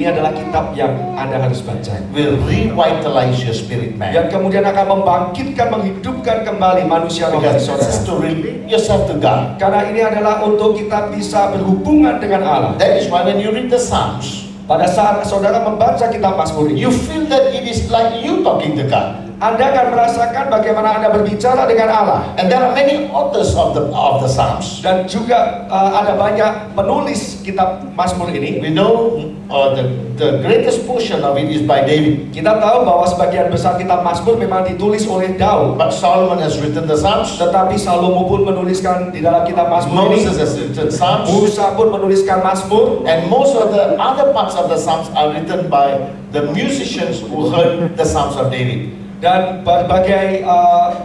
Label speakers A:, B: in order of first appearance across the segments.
A: Ini adalah kitab yang Anda harus baca.
B: Will revitalize your spirit man.
A: Yang kemudian akan membangkitkan, menghidupkan kembali manusia rohani
B: Because this is
A: saudara.
B: to relate yourself to God.
A: Karena ini adalah untuk kita bisa berhubungan dengan Allah.
B: That is why when you read the Psalms,
A: Pada saat saudara membaca kitab Mazmur ini,
B: you feel that it is like you talking to God.
A: Anda akan merasakan bagaimana Anda berbicara dengan Allah.
B: And there are many authors of the Psalms.
A: Dan juga ada banyak penulis kitab Mazmur ini.
B: We know the greatest portion of it is by David.
A: Kita tahu bahwa sebagian besar kitab Mazmur memang ditulis oleh Daud.
B: But Solomon has written the Psalms.
A: Tetapi Salomo pun menuliskan di dalam kitab Mazmur ini.
B: Moses has written Psalms.
A: Musa pun menuliskan Mazmur.
B: And most of the other parts of the Psalms are written by the musicians who heard the Psalms of David.
A: Dan berbagai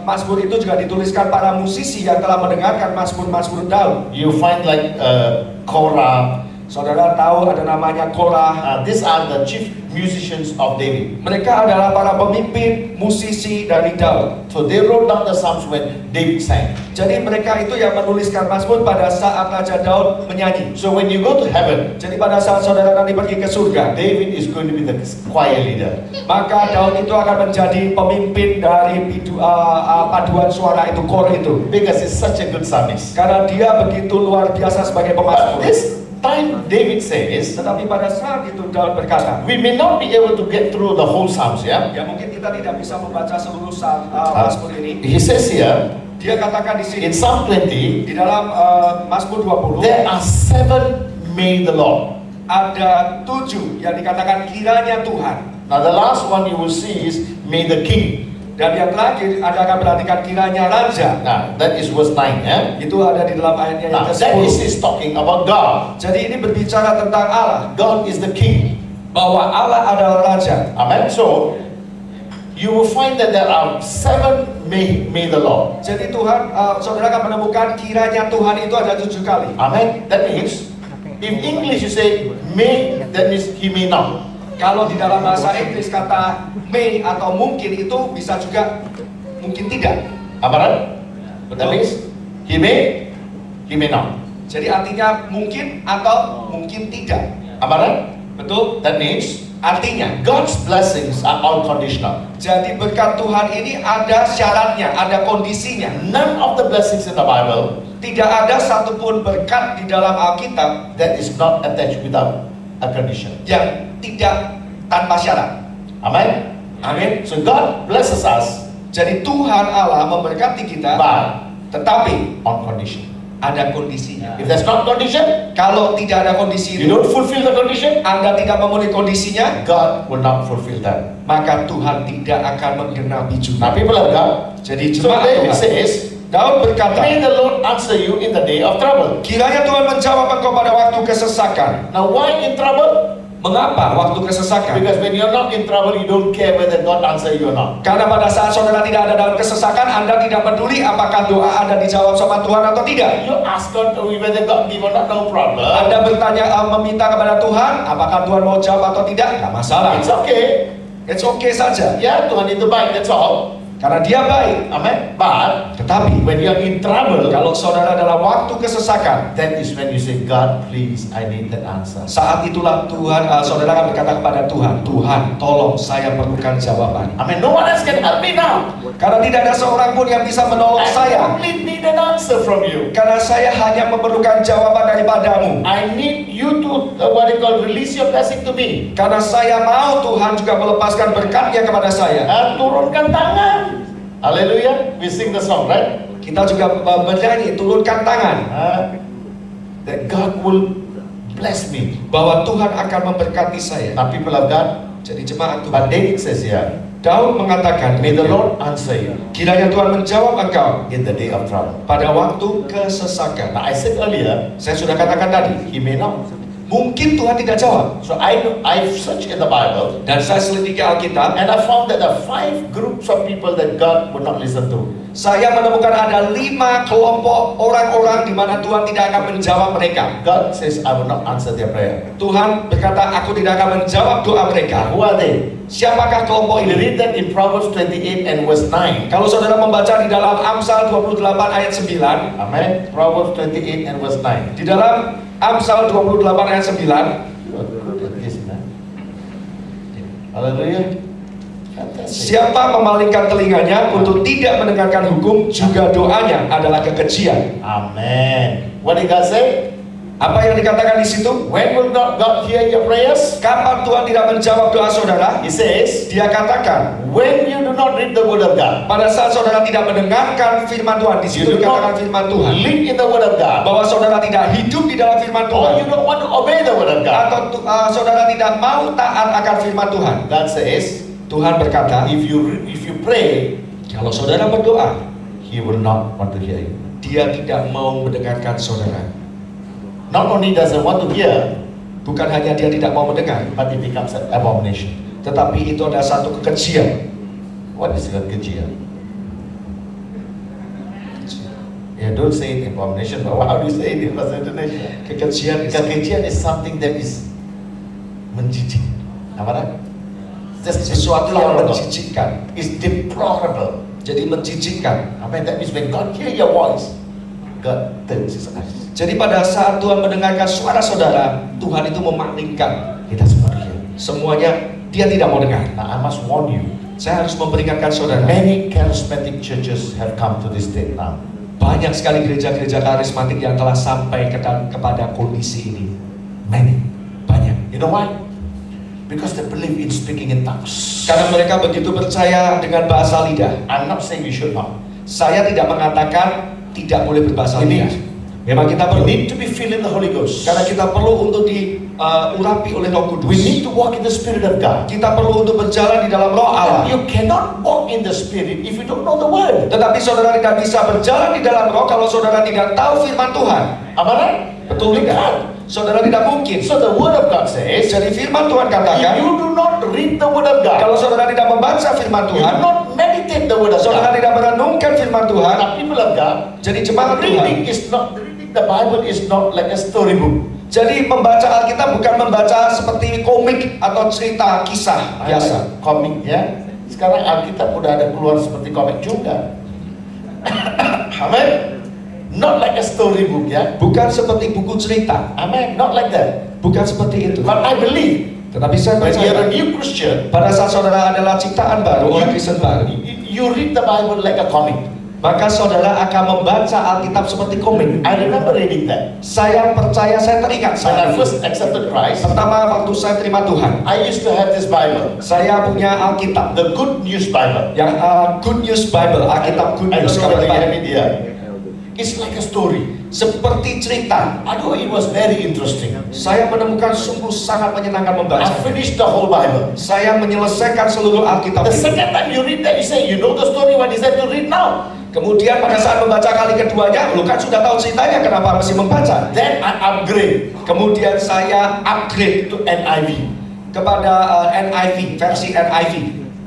A: Mazmur itu juga dituliskan para musisi yang telah mendengarkan Mazmur-Mazmur Daud.
B: You find like Korah.
A: Saudara tahu ada namanya Korah.
B: These are the chief musicians of David.
A: Mereka adalah para pemimpin musisi dari Daud.
B: So they wrote down the Psalms when David sang.
A: Jadi mereka itu yang menuliskan Mazmur pada saat Raja Daud menyanyi.
B: So when you go to heaven,
A: Jadi pada saat saudara nanti pergi ke surga,
B: David is going to be the choir leader.
A: maka Daud itu akan menjadi pemimpin dari paduan suara itu, kor itu.
B: Because he's such a good psalmist.
A: Karena dia begitu luar biasa sebagai
B: But
A: pemazmur.
B: this time David says,
A: Tetapi pada saat itu Daud berkata,
B: we may not be able to get through the whole Psalms, yeah?
A: ya mungkin kita tidak bisa membaca seluruh Mazmur ini.
B: He says here,
A: Dia katakan di sini
B: in Psalm 20,
A: di dalam Mazmur 20
B: there are 7 may the Lord.
A: ada 7 yang dikatakan kiranya Tuhan.
B: Now the last one you will see is may the King.
A: Dan yang terakhir Anda akan perhatikan kiranya Raja.
B: Now that is verse 9, yeah?
A: Itu ada di dalam ayatnya yang
B: Now that
A: ke-10.
B: is talking about God.
A: Jadi ini berbicara tentang Allah,
B: God is the King.
A: bahwa Allah adalah Raja.
B: Amen. So you will find that there are 7 may the Lord.
A: Jadi Tuhan, saudara akan menemukan kiranya Tuhan itu ada 7 kali.
B: Amen. That means in English you say may, that means he may not.
A: Kalau di dalam bahasa Inggris kata may atau mungkin itu bisa juga mungkin tidak.
B: Right? That means he may not.
A: Jadi artinya mungkin atau mungkin tidak.
B: Right?
A: Betul?
B: That means
A: Artinya
B: God's blessings are all conditional.
A: jadi berkat Tuhan ini ada syaratnya, ada kondisinya.
B: None of the blessings in the Bible
A: Tidak ada satupun berkat di dalam Alkitab
B: that is not attached without a condition.
A: yang tidak tanpa syarat.
B: Amen.
A: Amin.
B: So God blesses us,
A: Jadi Tuhan Allah memberkati kita,
B: but
A: tetapi
B: on condition.
A: ada kondisinya.
B: If there's not condition,
A: Kalau tidak ada kondisi
B: you
A: itu,
B: don't fulfill the condition,
A: Anda tidak memenuhi kondisinya,
B: God will not fulfill that.
A: maka Tuhan tidak akan menggenapi
B: Now
A: juga.
B: people of God,
A: Jadi
B: so
A: jemaat
B: David
A: Tuhan,
B: says,
A: Daud berkata,
B: may the Lord answer you in the day of trouble.
A: kiranya Tuhan menjawab engkau pada waktu kesesakan.
B: Now why in trouble?
A: Mengapa waktu kesesakan?
B: Because when you're not in trouble, you don't care whether God answer you or not.
A: Karena pada saat saudara tidak ada dalam kesesakan, Anda tidak peduli apakah doa Anda dijawab sama Tuhan atau tidak.
B: You ask God whether God give or not, no problem.
A: Anda bertanya, meminta kepada Tuhan, apakah Tuhan mau jawab atau tidak? Tidak masalah.
B: It's okay.
A: It's okay saja.
B: Yeah, Tuhan itu baik, that's all.
A: Karena dia baik.
B: Amen. But
A: Tetapi
B: when you're in trouble,
A: kalau saudara dalam waktu kesesakan,
B: that is when you say, God, please, I need that answer.
A: saat itulah Tuhan, saudara akan berkata kepada Tuhan, Tuhan, tolong saya perlukan jawaban.
B: Amen. No one else can help me now.
A: Karena tidak ada seorang pun yang bisa menolong
B: I
A: saya.
B: only need an answer from you.
A: Karena saya hanya memerlukan jawaban daripadamu.
B: I need you to release your blessing to me.
A: Karena saya mau Tuhan juga melepaskan berkatnya kepada saya.
B: Turunkan tangan. Hallelujah. We sing the song, right?
A: Kita juga bernyanyi, turunkan tangan.
B: That God will bless me.
A: Bahwa Tuhan akan memberkati saya.
B: Now people of God,
A: Jadi jemaat Tuhan.
B: but David says here,
A: Daud mengatakan,
B: may the Lord answer you
A: kiranya Tuhan menjawab engkau
B: in the day of trouble.
A: pada waktu kesesakan.
B: Now I said earlier,
A: Saya sudah katakan tadi,
B: he may not.
A: mungkin Tuhan tidak jawab.
B: So I've searched in the Bible,
A: Dan saya selidiki Alkitab,
B: and I found that there are 5 groups of people that God would not listen to.
A: saya menemukan ada 5 kelompok orang-orang di mana Tuhan tidak akan menjawab mereka.
B: God says, I will not answer their prayer.
A: Tuhan berkata, aku tidak akan menjawab doa mereka.
B: Who are they?
A: Siapakah kelompok
B: We
A: ini?
B: read that in Proverbs 28 and verse 9.
A: Kalau saudara membaca di dalam Amsal 28 ayat 9,
B: Amen. Proverbs 28 and verse 9.
A: di dalam Amsal 28 ayat 9,
B: Hallelujah. Fantastic.
A: Siapa memalingkan telinganya untuk tidak mendengarkan hukum, juga doanya adalah kekejian.
B: Amen. What did God say?
A: Apa yang dikatakan di situ?
B: When will not God hear your prayers?
A: Kapan Tuhan tidak menjawab doa saudara?
B: He says,
A: Dia katakan,
B: when you do not read the word of God,
A: pada saat saudara tidak mendengarkan firman Tuhan, di
B: you
A: situ
B: do
A: dikatakan
B: not
A: firman Tuhan,
B: live in the word of God,
A: bahwa saudara tidak hidup di dalam firman Tuhan,
B: or you don't want to obey the word of God,
A: atau saudara tidak mau taat akan firman Tuhan.
B: God says,
A: Tuhan berkata,
B: if you pray,
A: kalau saudara berdoa,
B: He will not want to hear you.
A: Dia tidak mau mendengarkan saudara.
B: Not only doesn't want to hear,
A: Bukan hanya dia tidak mau mendengar,
B: but it becomes an abomination.
A: tetapi itu adalah satu kekejian.
B: What is kekejian? Yeah, don't say it abomination, but how do you say it in Bahasa Indonesia?
A: Kekejian
B: Kekejian is something that is menjijik. Apa tak? Just
A: sesuatu yang
B: deplorable.
A: menjijikkan.
B: It's deplorable.
A: Jadi menjijikkan.
B: I mean, that means when God hear your voice, God turns His eyes.
A: Jadi pada saat Tuhan mendengarkan suara saudara, Tuhan itu memalingkan
B: He doesn't want to hear.
A: semuanya. Dia tidak mau dengar.
B: Now I must warn you.
A: Saya harus memperingatkan saudara.
B: Many charismatic churches have come to this state now.
A: Banyak sekali gereja-gereja karismatik yang telah sampai kepada kondisi ini.
B: Many.
A: Banyak.
B: You know why? Because they believe in speaking in tongues.
A: Karena mereka begitu percaya dengan bahasa lidah.
B: I'm not saying you should not.
A: Saya tidak mengatakan tidak boleh berbahasa
B: We
A: lidah.
B: need.
A: Memang kita
B: We
A: perlu.
B: need to be filled in the Holy Ghost.
A: Karena kita perlu untuk diurapi oleh Roh Kudus.
B: We need to walk in the Spirit of God.
A: Kita perlu untuk berjalan di dalam Roh Allah.
B: You cannot walk in the Spirit if you don't know the Word.
A: Tetapi saudara tidak bisa berjalan di dalam Roh kalau saudara tidak tahu firman Tuhan.
B: Am I right?
A: Betul
B: You
A: tidak?
B: can't.
A: Saudara tidak mungkin.
B: So the Word of God says,
A: Jadi firman Tuhan
B: if
A: katakan,
B: you do not read the Word of God,
A: kalau saudara tidak membaca firman
B: you do
A: Tuhan,
B: not meditate the Word of
A: saudara
B: God,
A: tidak merenungkan firman Tuhan,
B: now people of God,
A: jadi jemaat Tuhan.
B: reading the Bible is not like a storybook.
A: Jadi membaca Alkitab bukan membaca seperti komik atau cerita kisah biasa.
B: Komik ya. Sekarang Alkitab udah ada keluar seperti komik juga. Amen. Not like a storybook ya.
A: Bukan seperti buku cerita.
B: Amen. Not like that.
A: Bukan seperti itu.
B: But I believe
A: Tetapi saya
B: when you're
A: percaya
B: a new Christian,
A: pada saat saudara adalah ciptaan baru, orang Kristen baru,
B: you read the Bible like a comic.
A: maka saudara akan membaca Alkitab seperti komik.
B: I remember reading that.
A: Saya percaya, saya teringat
B: When I
A: saat itu.
B: first accepted Christ,
A: Pertama waktu saya terima Tuhan,
B: I used to have this Bible,
A: saya punya Alkitab,
B: the Good News Bible.
A: yang Good News Bible, Alkitab Good
B: I
A: News.
B: don't know whether you have
A: Kabar
B: it here. It's like a story.
A: Seperti cerita.
B: Aduh, it was very interesting.
A: Saya menemukan sungguh sangat menyenangkan
B: I
A: membaca.
B: finished the whole Bible.
A: Saya menyelesaikan seluruh Alkitab
B: The
A: itu.
B: second time you read that, you say, you know the story, what is that to read now?
A: Kemudian pada saat membaca kali keduanya, lu kan sudah tahu ceritanya, kenapa masih membaca?
B: Then I upgrade
A: Kemudian saya upgrade
B: to NIV.
A: kepada NIV, versi NIV.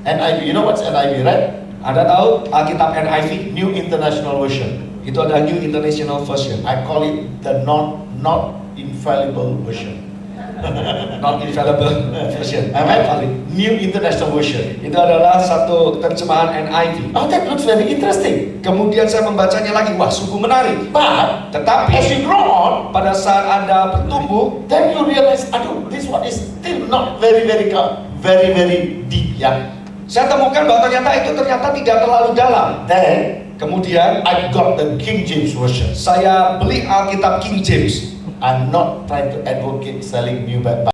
B: NIV, you know what's NIV, right?
A: Ada tahu Alkitab NIV?
B: New International Version.
A: Itu adalah New International Version,
B: I call it the not infallible version.
A: not infallible version.
B: Amen. New International Version.
A: Itu adalah satu terjemahan NIV.
B: Oh, that looks very interesting.
A: Kemudian saya membacanya lagi, wah sungguh menarik.
B: But
A: Tetapi
B: as you grow on,
A: pada saat Anda bertumbuh,
B: then you realize, aduh, this one is still not very deep, yeah.
A: saya temukan bahwa ternyata tidak terlalu dalam.
B: Then
A: Kemudian
B: I got the King James Version.
A: saya beli Alkitab King James.
B: I'm not trying to advocate selling new Bible.